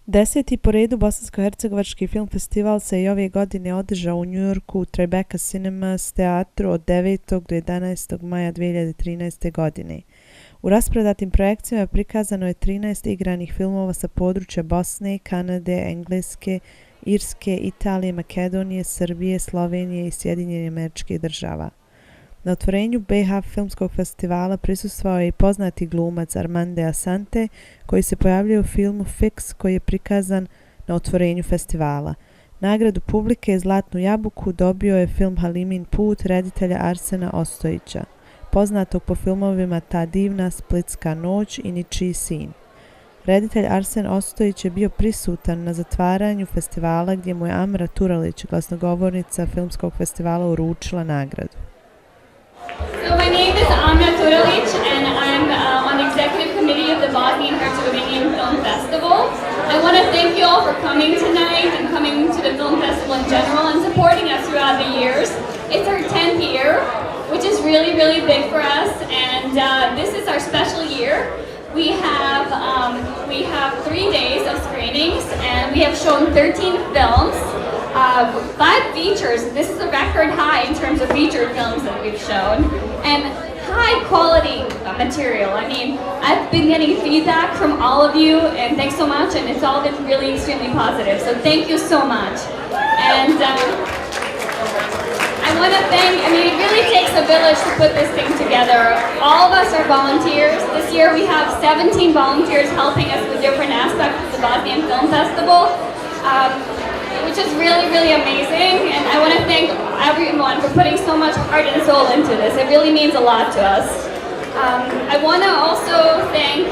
Deseti po redu bosansko-hercegovački film festival se i ove godine održao u Yorku u Tribeca Cinemas teatru od 9. do 11. maja 2013. godine. U rasprodatim projekcijama prikazano je 13 igranih filmova sa područja Bosne, Kanade, Engleske, Irske, Italije, Makedonije, Srbije, Slovenije i Sjedinjenih Američkih Država. Na otvorenju BiH filmskog festivala prisustvovao je i poznati glumac Armando Assante, koji se pojavljuje u filmu Fix, koji je prikazan na otvorenju festivala. Nagradu publike Zlatnu jabuku dobio je film Halimin put reditelja Arsena Ostojića, poznatog po filmovima Ta divna, Splitska noć i Ničiji sin. Reditelj Arsen Ostojić je bio prisutan na zatvaranju festivala gdje mu je Amra Turalić, glasnogovornica filmskog festivala, uručila nagradu. So my name is Amra Turalic and I'm on the executive committee of the Bosnian Herzegovinian Film Festival. I want to thank you all for coming tonight and coming to the film festival in general and supporting us throughout the years. It's our 10th year, which is really, really big for us, and this is our special year. We have 3 days of screenings and we have shown 13 films. 5 features. This is a record high in terms of featured films that we've shown, and high quality material. I mean, I've been getting feedback from all of you, and thanks so much, and it's all been really extremely positive, so thank you so much. And I want to thank, I mean, it really takes a village to put this thing together. All of us are volunteers. This year we have 17 volunteers helping us with different aspects of the Bosnian Film Festival. Which is really, really amazing, and I want to thank everyone for putting so much heart and soul into this. It really means a lot to us. I want to also thank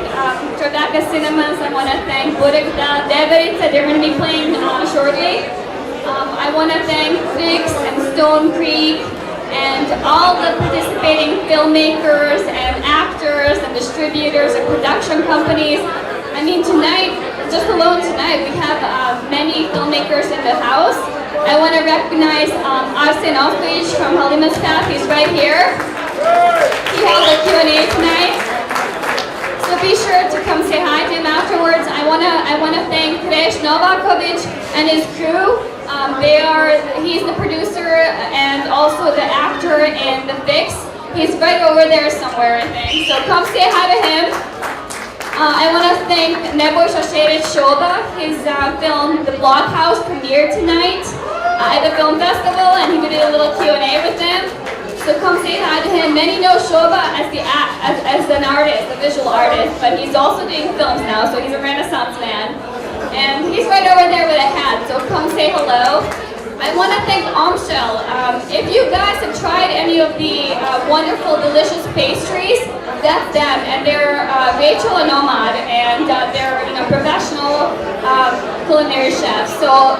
Tribeca Cinemas. I want to thank Burekda, Deverica, they're going to be playing shortly. I want to thank Fix and Stone Creek and all the participating filmmakers and actors and distributors and production companies. I mean, tonight, just alone tonight, we have many filmmakers in the house. I want to recognize Arsen Ostojić from Halima's Path. He's right here. He held a Q&A tonight. So be sure to come say hi to him afterwards. I want to thank Kreš Novaković and his crew. He's the producer and also the actor in The Fix. He's right over there somewhere, I think. So come say hi to him. I want to thank Nebojša Šerić-Šoba. His film The Blockhouse premiered tonight at the film festival, and he did a little Q&A with them. So come say hi to him. Many know Shoba as an artist, a visual artist, but he's also doing films now, so he's a Renaissance man. And he's right over there with a hat, so come say hello. I want to thank Omshel. If you guys have tried any of the wonderful, delicious pastries, that's them, and they're Rachel and Omar, and they're professional culinary chefs. So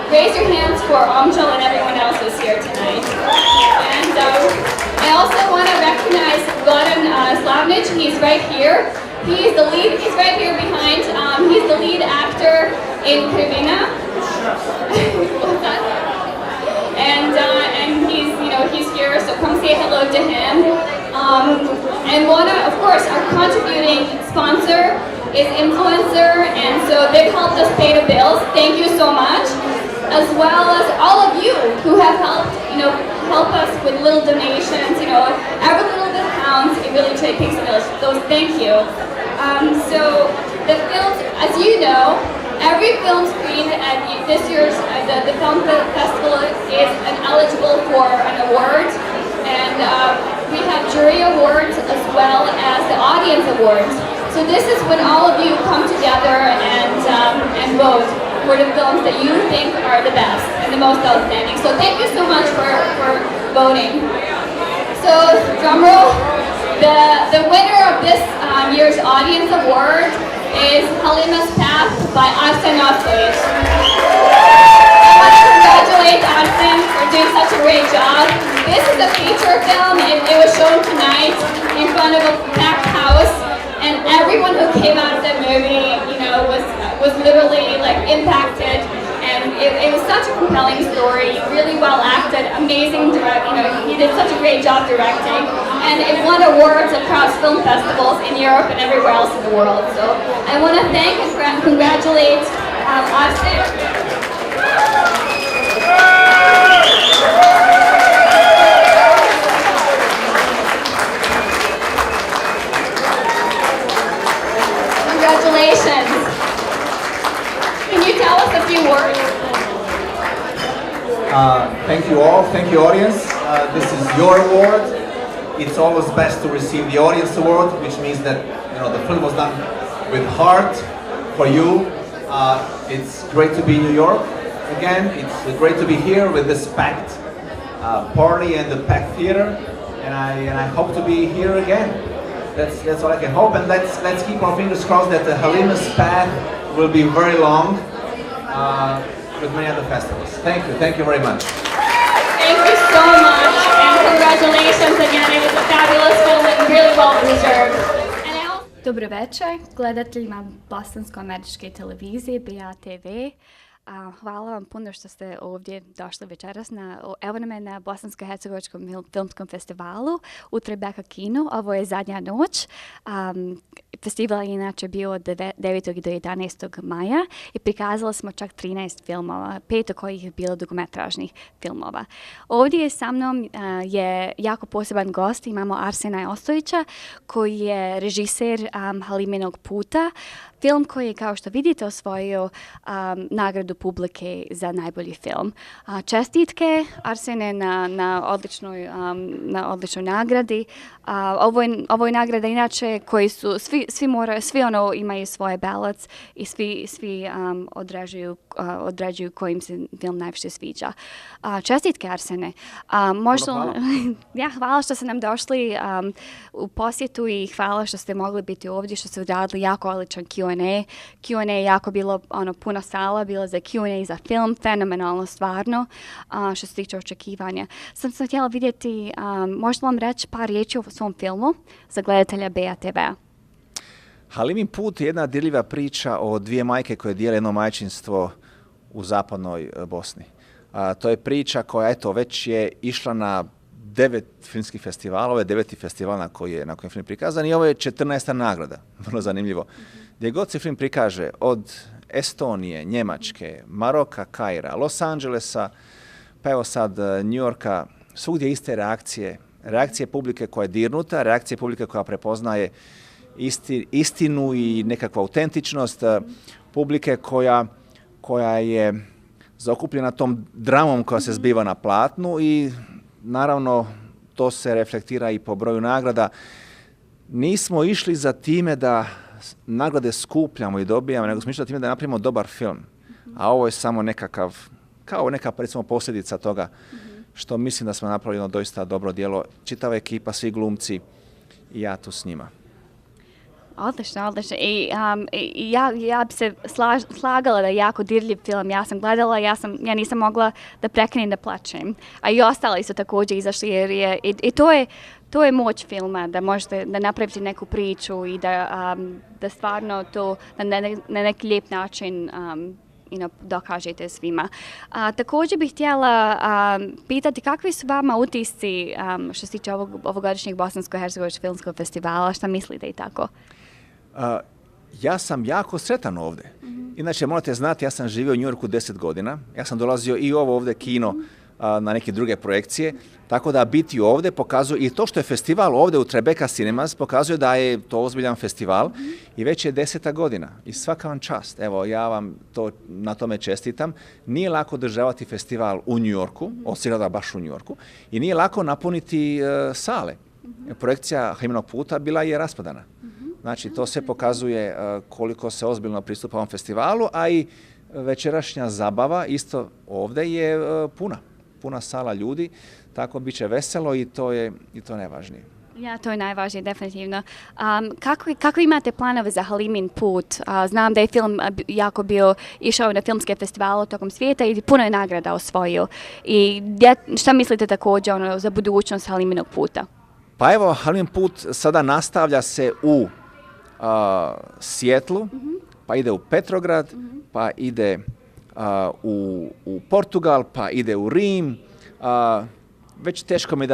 raise your hands for Omshel and everyone else who's here tonight. And I also want to recognize Goran Slavnic. He's right here. He's the lead. He's right here behind. He's the lead actor in Krivina. What's that? And he's here, so come say hello to him. And of course, our contributing sponsor is Influencer, and so they've helped us pay the bills. Thank you so much, as well as all of you who have helped, help us with little donations. Every little bit counts. It really takes a village. So thank you. So the films, as you know, every film screened at this year's the film festival is eligible for an award, and we have jury awards as well as the audience awards. So this is when all of you come together and vote for the films that you think are the best and the most outstanding. So thank you so much for voting. So drumroll, the winner of this year's audience award is Halima's Path by Arsen Ostojić. I want to congratulate Arsen for doing such a great job. This is a feature film. It was shown tonight in front of a packed house, and everyone who came out of that movie, was literally impacted. And it was such a compelling story, really well acted, amazing he did such a great job directing, and it won awards across film festivals in Europe and everywhere else in the world. So I want to thank and congratulate I've seen... Congratulations. Can you tell us a few words? Thank you all, thank you audience. This is your award. It's always best to receive the audience award, which means that the film was done with heart for you. It's great to be in New York again. It's great to be here with this packed party and the packed theater, and I hope to be here again. That's all I can hope, and let's keep our fingers crossed that the Halima's path will be very long with many other festivals. Thank you very much. Thank you so much, and congratulations again. It was a fabulous film and really well deserved. Dobro večer, gledateljima bosansko-američke televizije BiH. Hvala vam puno što ste ovdje došli večeras. Evo nam je na Bosansko-hercegovačkom filmskom festivalu u Tribeca kinu. Ovo je zadnja noć. Festival je inače bio od 9. do 11. maja i prikazali smo čak 13 filmova, 5 od kojih je bilo dugometražnih filmova. Ovdje sa mnom je jako poseban gost. Imamo Arsena Ostojića koji je režiser Haliminog puta. Film koji je, kao što vidite, osvojio nagradu publike za najbolji film. Čestitke Arsene na odličnoj nagradi. Ovo je nagrada inače koji su svi imaju svoje ballots i svi određuju kojim se film najviše sviđa. Čestitke Arsene. Hvala što ste nam došli u posjetu i hvala što ste mogli biti ovdje, što ste odradili jako odličan Q&A. Q&A je jako bilo puna sala, bilo za Q&A za film, fenomenalno stvarno, što se tiče očekivanja. Sam htjela vidjeti, možete vam reći par riječi o svom filmu za gledatelja BiH-a? Halimin put je jedna dirljiva priča o dvije majke koje dijele jedno majčinstvo u zapadnoj Bosni. To je priča koja već je išla na 9 filmskih festivala, ovo je 9. festival na kojem je film prikazan i ovo je 14. nagrada, vrlo zanimljivo. Gdje god se film prikaže, od Estonije, Njemačke, Maroka, Kaira, Los Angelesa, pa evo sad New Yorka, svugdje iste reakcije publike koja je dirnuta, reakcije publike koja prepoznaje istinu i nekakvu autentičnost, publike koja je zaokupljena tom dramom koja se zbiva na platnu i naravno to se reflektira i po broju nagrada. Nismo išli za time da nagrade skupljamo i dobijamo, nego smo išli za time da napravimo dobar film. A ovo je samo neka recimo posljedica toga što mislim da smo napravili jedno doista dobro djelo. Čitava ekipa, svi glumci i ja tu s njima. Odlično. I ja bi se slagala da je jako dirljiv film. Ja sam gledala, ja nisam mogla da prekinem da plačem. A i ostali su također izašli jer to je moć filma, da možete da napravite neku priču i da stvarno to na neki lijep način dokažete svima. Također bih htjela pitati kakvi su vama utisci što se tiče ovogodišnjeg Bosansko-hercegovačkog filmskog festivala, šta mislite i tako? Ja sam jako sretan ovdje. Inače, morate znati, ja sam živio u New Yorku 10 godina. Ja sam dolazio i ovo ovdje kino na neke druge projekcije. Tako da biti ovdje pokazuje, i to što je festival ovdje u Tribeca Cinemas pokazuje da je to ozbiljan festival i već je 10. godina. I svaka vam čast. Evo, ja vam na tome čestitam. Nije lako održavati festival u New Yorku, osim da baš u New Yorku, i nije lako napuniti sale. Projekcija Haliminog puta bila je raspadana. Znači, to sve pokazuje koliko se ozbiljno pristupa ovom festivalu, a i večerašnja zabava isto ovdje je puna sala ljudi, tako bit će veselo i to je najvažnije. Ja, to je najvažnije, definitivno. Kako imate planove za Halimin put? Znam da je film jako bio išao na filmske festivale tokom svijeta i puno je nagrada osvojio. I šta mislite također za budućnost Haliminog puta? Pa evo, Halimin put sada nastavlja se u Sijetlu, pa ide u Petrograd, pa ide u Portugal, pa ide u Rim. Već teško mi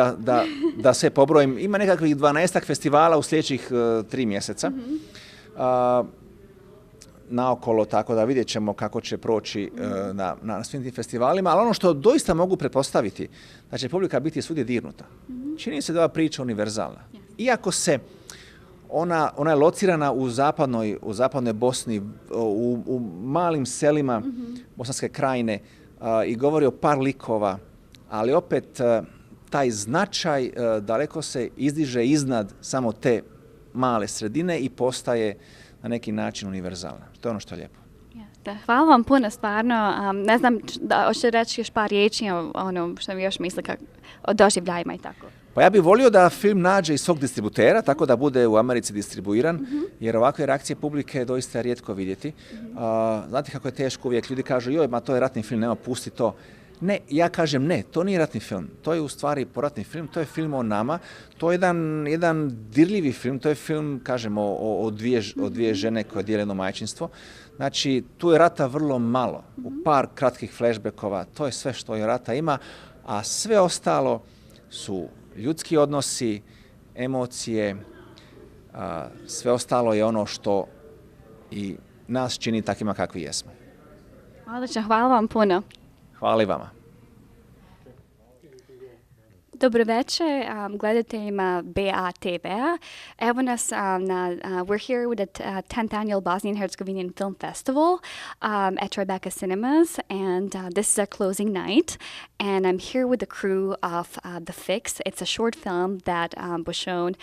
da sve pobrojim. Ima nekakvih 12 festivala u sljedećih 3 mjeseca. naokolo, tako da vidjet ćemo kako će proći na svim tim festivalima, ali ono što doista mogu pretpostaviti, da će publika biti svugdje dirnuta. Čini se da je ova priča univerzalna. Iako se ona je locirana u zapadnoj Bosni, u malim selima Bosanske krajine i govori o par likova, ali opet taj značaj daleko se izdiže iznad samo te male sredine i postaje na neki način univerzalna. To je ono što je lijepo. Da, hvala vam puno, stvarno. Ne znam, hoćete reći još par riječi o ono što mi još misle o doživljajima i tako. Pa ja bih volio da film nađe i svog distributera, tako da bude u Americi distribuiran, jer ovakve reakcije publike je doista rijetko vidjeti. Znate kako je teško uvijek, ljudi kažu, joj, ma to je ratni film, nema, pusti to. Ne, ja kažem ne, to nije ratni film, to je u stvari poratni film, to je film o nama, to je jedan dirljivi film, to je film, kažemo, o dvije žene koje dijele jedno majčinstvo. Znači, tu je rata vrlo malo, u par kratkih flashbackova, to je sve što je rata ima, a sve ostalo su ljudski odnosi, emocije, sve ostalo je ono što i nas čini takvima kakvi jesmo. Odlično, hvala vam puno. Hvala i vama. Dobro večer, gledateljima BiH TV-a. Evo nas we're here with the 10th annual Bosnian Herzegovinian Film Festival at Tribeca Cinemas, and this is our closing night. And I'm here with the crew of The Fix. It's a short film that was shown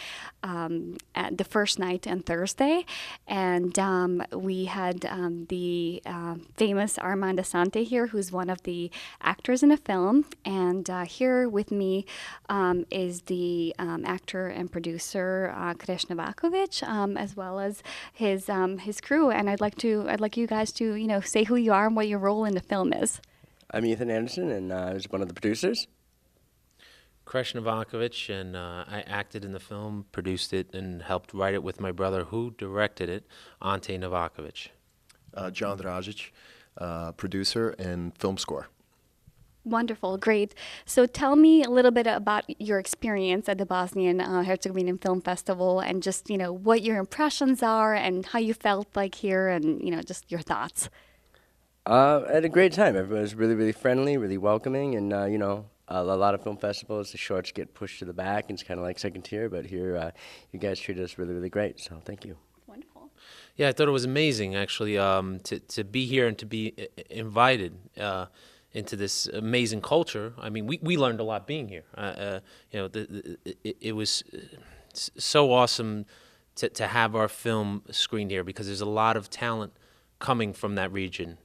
at the first night on Thursday, and we had the famous Armand Asante here, who's one of the actors in the film, and here with me is the actor and producer Kreš Novakovic, as well as his crew. And I'd like you guys to say who you are and what your role in the film is. I'm Ethan Anderson, and I was one of the producers. Kreš Novakovic, and I acted in the film, produced it, and helped write it with my brother, who directed it, Ante Novakovic. John Dražić, producer and film score. Wonderful, great. So tell me a little bit about your experience at the Bosnian Herzegovinian Film Festival, and just what your impressions are and how you felt like here, and just your thoughts. I had a great time. Everyone was really, really friendly, really welcoming, and a lot of film festivals, the shorts get pushed to the back, and it's kind of like second tier. But here, you guys treated us really, really great. So thank you. Wonderful. Yeah, I thought it was amazing, actually, to be here and to be invited into this amazing culture. I mean, we learned a lot being here. It was so awesome to have our film screened here, because there's a lot of talent coming from that region,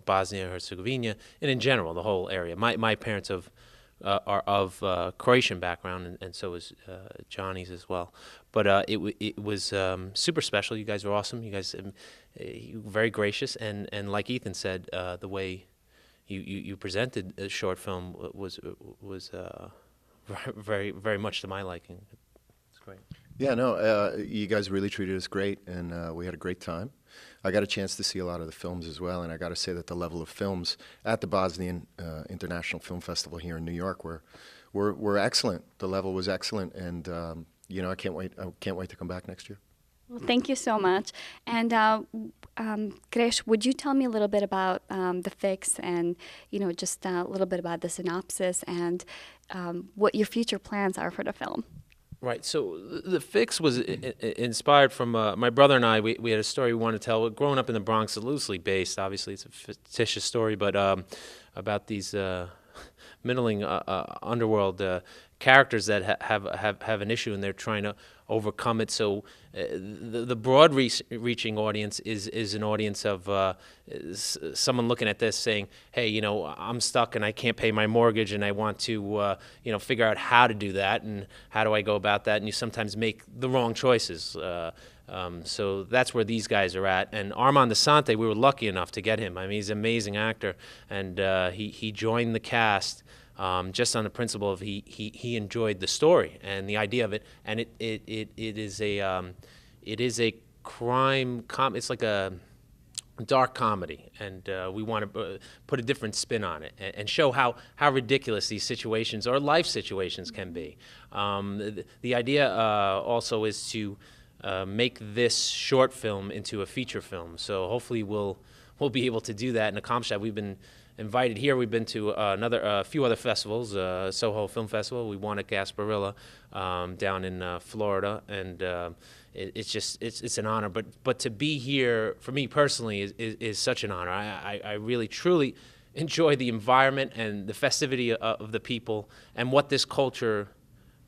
Bosnia and Herzegovina, and in general, the whole area. My parents are of Croatian background, and so is Johnny's as well. But it was super special. You guys were awesome. You guys you were very gracious, and like Ethan said, the way you presented a short film was very, very much to my liking. It's great. Yeah, no, you guys really treated us great, and we had a great time. I got a chance to see a lot of the films as well, and I got to say that the level of films at the Bosnian International Film Festival here in New York were excellent. The level was excellent, and I can't wait to come back next year. Well, thank you so much. And Kreš, would you tell me a little bit about The Fix, and just a little bit about the synopsis, and what your future plans are for the film? Right. So The Fix was inspired from my brother and I. We had a story we wanted to tell. Growing up in the Bronx, loosely based. Obviously, it's a fictitious story, but about these middling underworld characters that have an issue, and they're trying to overcome it. So the broad reaching audience is an audience of someone looking at this saying, hey, I'm stuck and I can't pay my mortgage, and I want to figure out how to do that, and how do I go about that, and you sometimes make the wrong choices. So that's where these guys are at. And Armand Asante, we were lucky enough to get him. I mean, he's an amazing actor, and he joined the cast just on the principle of he enjoyed the story and the idea of it, and it is a crime it's like a dark comedy, and we want to put a different spin on it, and show how ridiculous these situations or life situations can be. The idea also is to make this short film into a feature film. So hopefully we'll be able to do that and accomplish that. We've been invited here. We've been to a few other festivals, Soho Film Festival. We won at Gasparilla down in Florida, and it's an honor. But to be here for me personally is such an honor. I really truly enjoy the environment and the festivity of the people and what this culture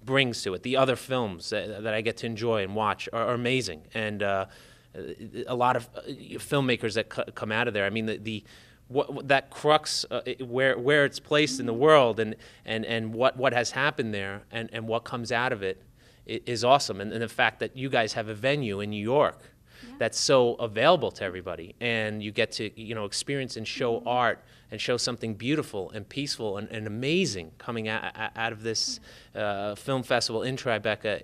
brings to it. The other films that I get to enjoy and watch are amazing, and a lot of filmmakers that come out of there. I mean, what that crux, where it's placed in the world, and what has happened there, and what comes out of it is awesome. And the fact that you guys have a venue in New York that's so available to everybody, and you get to experience and show art and show something beautiful and peaceful and amazing coming out of this film festival in Tribeca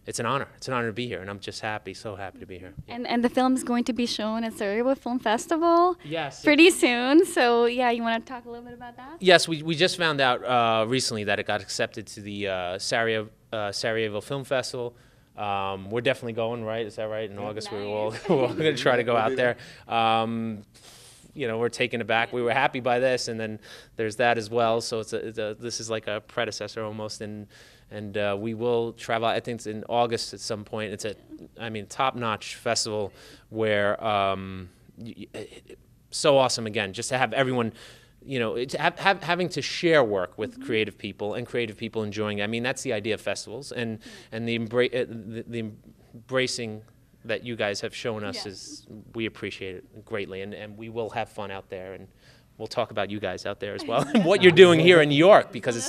it's an honor. It's an honor to be here, and I'm just so happy to be here. Yeah. And the film is going to be shown at Sarajevo Film Festival yes, pretty soon. So yeah, you want to talk a little bit about that? Yes, we just found out recently that it got accepted to the Sarajevo Film Festival. We're definitely going, right? Is that right? In August, nice. we're all going to try to go out there. We're taken aback. We were happy by this, and then there's that as well. So this is like a predecessor almost, and we will travel. I think it's in August at some point. It's top-notch festival where so awesome again, just to have everyone. Having to share work with creative people and creative people enjoying it. I mean, that's the idea of festivals, and the embracing that you guys have shown us is, we appreciate it greatly, and we will have fun out there, and we'll talk about you guys out there as well and what you're doing here in New York, because it's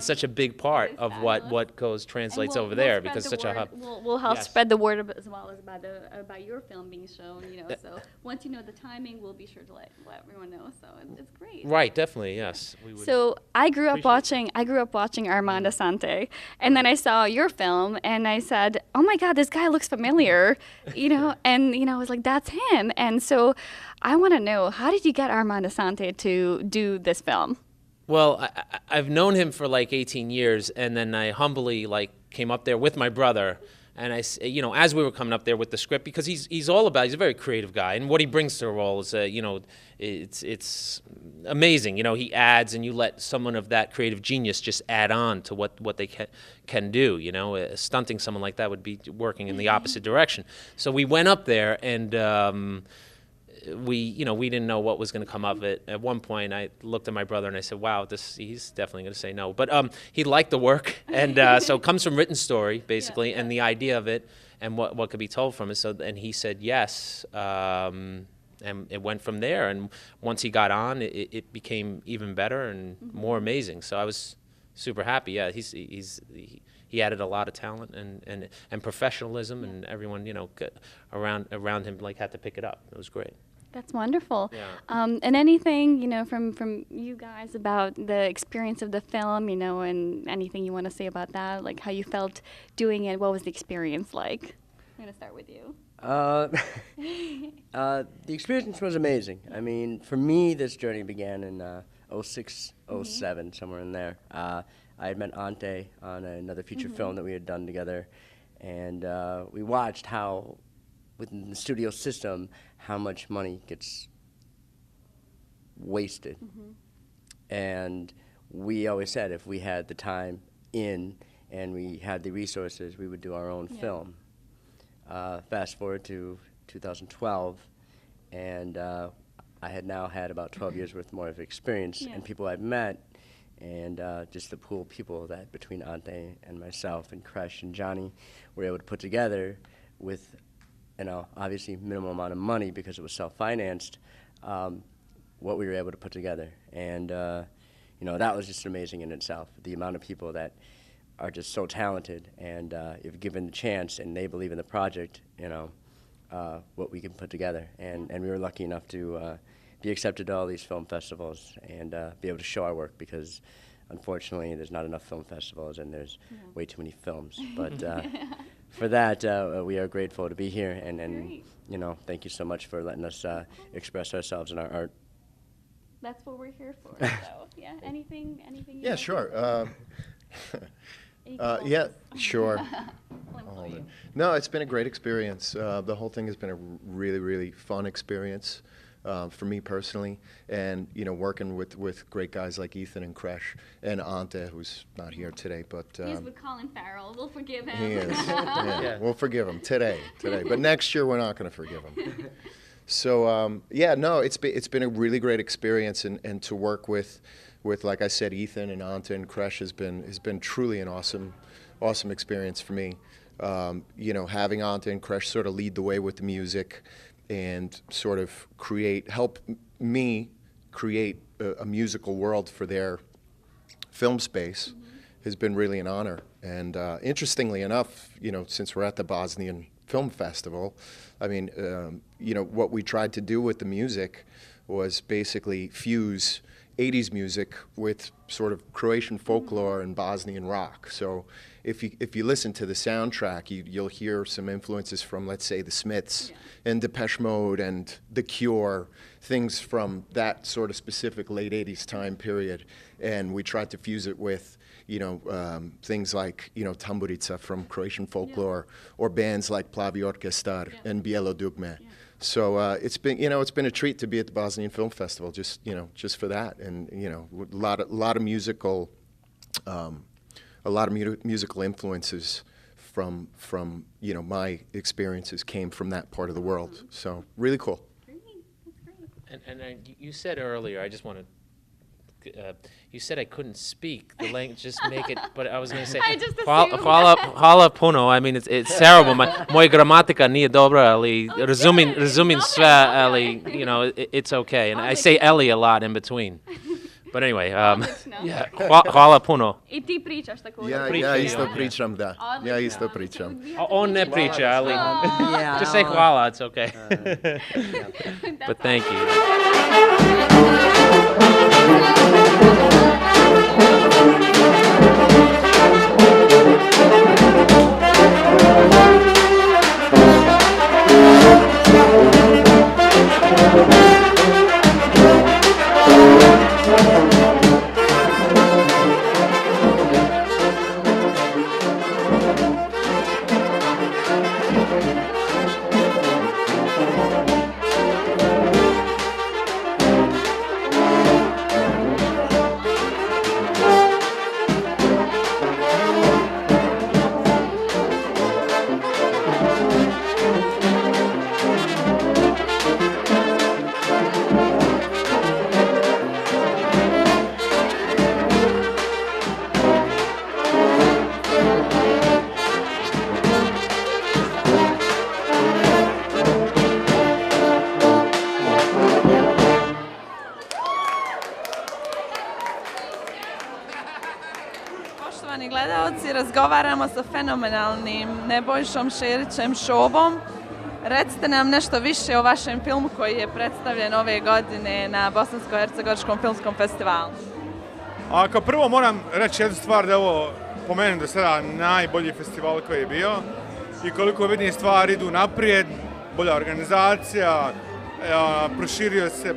such a big part of what translates over there, because it's such a hub. We'll help spread the word as well as about your film being shown. So once you know the timing, we'll be sure to let everyone know. So it's great. Right, definitely, yes. So I grew up watching Armand Assante, and then I saw your film, and I said, "Oh my God, this guy looks familiar," and I was like, "That's him." And so I want to know, how did you get Armand Assante to do this film? Well, I've known him for like 18 years, and then I humbly came up there with my brother, and as we were coming up there with the script, because he's a very creative guy, and what he brings to the role is it's amazing. He adds, and you let someone of that creative genius just add on to what they can do. Stunting someone like that would be working in the opposite direction. So we went up there, and we didn't know what was going to come of it. At one point, I looked at my brother and I said, "Wow, he's definitely going to say no." But he liked the work, and so it comes from written story basically, and the idea of it, and what could be told from it. So, and he said yes, and it went from there. And once he got on, it became even better and more amazing. So I was super happy. Yeah, he added a lot of talent and professionalism, and everyone around him had to pick it up. It was great. That's wonderful. Yeah. And anything, from you guys about the experience of the film, and anything you want to say about that, like how you felt doing it, what was the experience like? I'm going to start with you. The experience was amazing. I mean, for me, this journey began in 06, 07, somewhere in there. I had met Ante on another feature film that we had done together, and we watched how, within the studio system, how much money gets wasted. And we always said if we had the time and we had the resources, we would do our own film. Fast forward to 2012, and I had now had about 12 years worth more of experience, and people I've met, and just the pool of people that between Ante and myself and Kresh and Johnny were able to put together with, obviously minimal amount of money because it was self-financed, what we were able to put together. And, that was just amazing in itself, the amount of people that are just so talented, and if given the chance and they believe in the project, what we can put together. And we were lucky enough to be accepted to all these film festivals and be able to show our work, because unfortunately there's not enough film festivals and there's way too many films. But for that, we are grateful to be here, and thank you so much for letting us express ourselves in our art. That's what we're here for. So, yeah, anything Yeah, sure. Yeah, sure. No, it's been a great experience. The whole thing has been a really, really fun experience for me personally, and working with great guys like Ethan and Kresh and Ante, who's not here today, but He's with Colin Farrell. We'll forgive him. he is. Yeah, we'll forgive him today. But next year we're not going to forgive him. So no, it's been a really great experience, and to work with like I said, Ethan and Ante and Kresh has been truly an awesome experience for me. Having Ante and Kresh sort of lead the way with the music and sort of help me create a musical world for their film space has been really an honor. And interestingly enough, since we're at the Bosnian Film Festival, I mean, what we tried to do with the music was basically fuse 80s music with sort of Croatian folklore and Bosnian rock. So if you listen to the soundtrack, you'll hear some influences from, let's say, the Smiths and Depeche Mode and The Cure, things from that sort of specific late 80s time period. And we tried to fuse it with things like, tamburica from Croatian folklore, or bands like Plavi Orkestar and Bijelo dugme. So it's been a treat to be at the Bosnian Film Festival, just for that, and a lot of musical influences from my experiences came from that part of the world. So really cool. And you said earlier, I just want to. You said I couldn't speak the language, just make it, but I was going to say, hvala puno, I mean, it's terrible, moja gramatika nije dobra, ali razumim sve, ali, it's okay, and I say Eli a lot in between. But anyway, hvala puno. I ti pričaš također. Ja isto pričam, da. Ja isto pričam. On ne priča, ali just say hvala, it's okay. But thank you. Poštovani gledalci, razgovaramo sa fenomenalnim Nebojšom Šerićem Šobom. Recite nam nešto više o vašem filmu koji je predstavljen ove godine na Bosansko-hercegovačkom filmskom festivalu. Kao prvo moram reći jednu stvar, da je ovo po meni do sada najbolji festival koji je bio i koliko vidim stvari idu naprijed, bolja organizacija, proširio se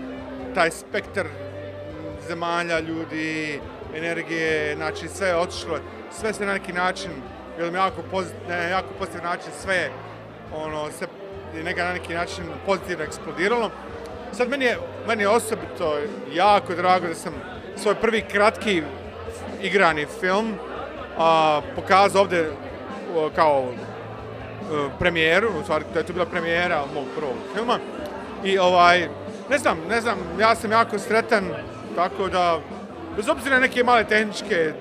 taj spektar zemalja, ljudi, energije, znači sve je otišlo, sve se na neki način, jako pozitivan način, sve se na neki način pozitivno eksplodiralo. Sad meni je osobito jako drago da sam svoj prvi kratki igrani film pokazao ovdje kao premijeru, u stvari da je to bila premijera mog prvog filma. I ne znam, ja sam jako sretan, tako da, bez obzira na neke male tehničke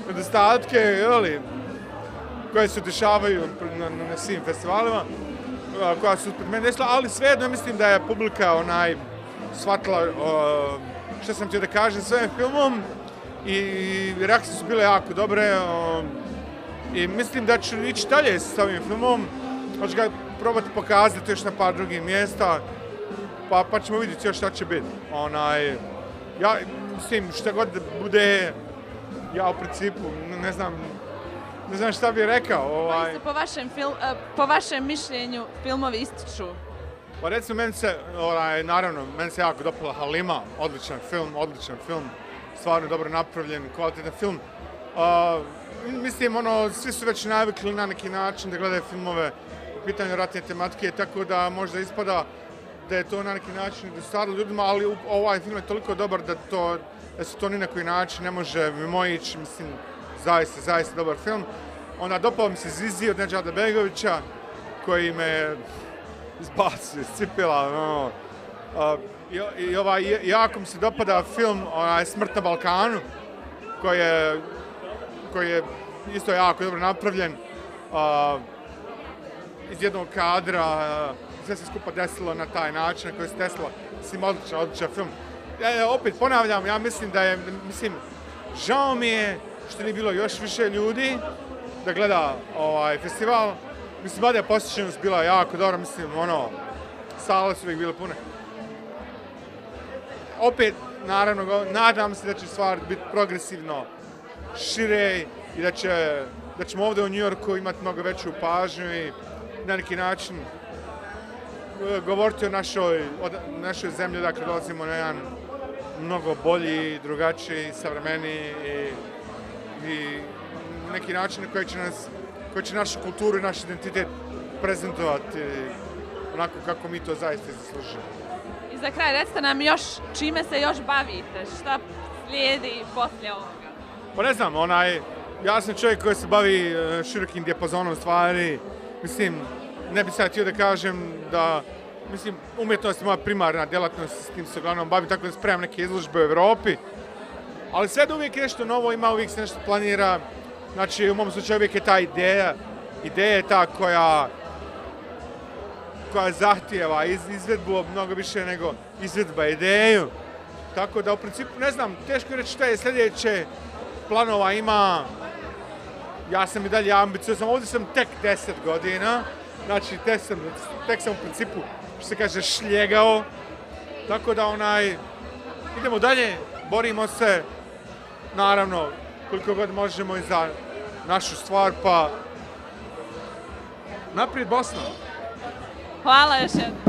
nedostatke, koje se dešavaju na svim festivalima, koja su pred mene desila, ali svejedno mislim da je publika shvatila što sam htio da kažem s ovim filmom i reakcije su bile jako dobre i mislim da ću ići dalje s ovim filmom, hoću ga probati pokazati još na par drugih mjesta, pa ćemo vidjeti još šta će biti. Ja mislim šta god bude, ja u principu ne znam šta bih rekao. Koji se po vašem mišljenju filmovi ističu? Pa recimo meni se jako dopala Halima, odličan film, stvarno dobro napravljen, kvalitetan film. Mislim, ono, svi su već navikli na neki način da gledaju filmove u pitanju ratne tematike, tako da možda ispada da je to na neki način dosadilo ljudima, ali ovaj film je toliko dobar da se to ni na koji način ne može mimoići, mislim, zaista dobar film. Onda dopao mi se Zizi od Nedžada Begovića, koji me izbacio iz cipela, no. Jako mi se dopada film Smrt na Balkanu, koji je isto jako dobro napravljen. Iz jednog kadra, sve se skupa desilo na taj način na koji se desilo. Mislim, odličan film. Opet ponavljam, ja mislim žao mi je što nije bilo još više ljudi da gleda ovaj festival. Mislim, da je posjećenost bila jako dobra, mislim, sale su uvijek bile pune. Opet, naravno, nadam se da će stvar biti progresivno šire i da ćemo ovdje u New Yorku imati mnogo veću pažnju i na neki način govoriti o našoj zemlji, dakle dolazimo na jedan mnogo bolji, drugačiji, savremeniji i neki način koji će našu kulturu i naš identitet prezentovati onako kako mi to zaista zaslužimo. I za kraj, recite nam još čime se još bavite, šta slijedi poslije ovoga? Pa ne znam, ja sam čovjek koji se bavi širokim dijapazonom stvari, mislim, ne bi sad htio da kažem da, mislim, umjetnost je moja primarna djelatnost, s tim se uglavnom bavim, tako da spremam neke izložbe u Evropi, ali sve da uvijek nešto novo ima, uvijek se nešto planira, znači u mom slučaju uvijek je ta ideja je ta koja zahtijeva izvedbu mnogo više nego izvedba ideju, tako da u principu, ne znam, teško je reći šta je sljedeće, planova ima, ja sam i dalje ambiciozan, ovdje sam tek 10 godina, znači tek sam u principu, što se kaže, šljegao, tako da idemo dalje, borimo se, naravno, koliko god možemo i za našu stvar, pa naprijed Bosna! Hvala još jednom.